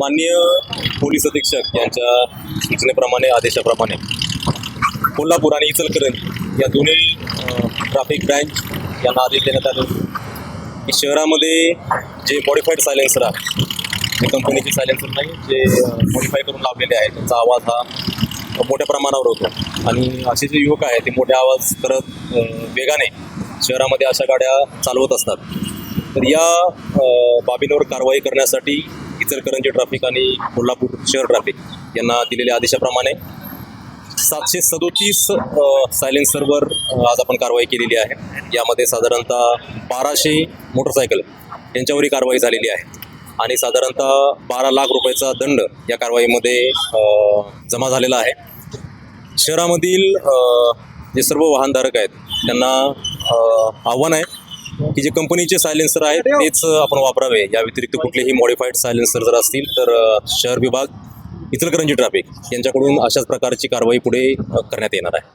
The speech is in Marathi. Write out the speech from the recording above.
माननीय पोलीस अधीक्षक यांच्या सूचनेप्रमाणे आदेशाप्रमाणे कोल्हापूर आणि इचलकरंजी या दोन्ही ट्रॅफिक ब्रँच यांना आदेश देण्यात आले की शहरामध्ये जे मॉडिफाईड सायलेन्सर आहे, हे कंपनीचे सायलेन्सर नाही, जे मॉडिफाय करून लावलेले आहेत, त्यांचा आवाज हा मोठ्या प्रमाणावर होतो आणि असे जे युवक आहेत ते मोठे आवाज करत वेगाने शहरामध्ये अशा गाड्या चालवत असतात. तर या बाबींवर कारवाई करण्यासाठी इचलकरंजी ट्रॅफिक आणि कोल्हापूर शहर ट्रॅफिक यांना दिलेल्या आदेशाप्रमाणे 737 सायलेन्सरवर आज आपण कारवाई केलेली आहे. यामध्ये साधारणतः 1200 मोटरसायकल यांच्यावरही कारवाई झालेली आहे आणि साधारणतः 12 लाख रुपयाचा दंड या कारवाईमध्ये जमा झालेला आहे. शहरामधील जे सर्व वाहनधारक आहेत त्यांना आव्हान आहे की जे कंपनीचे सायलेन्सर आहेत तेच आपण वापरावे. या व्यतिरिक्त कुठलेही मॉडिफाईड सायलेन्सर जर असतील तर शहर विभाग, इचलकरंजी ट्रॅफिक यांच्याकडून अशाच प्रकारची कारवाई पुढे करण्यात येणार आहे.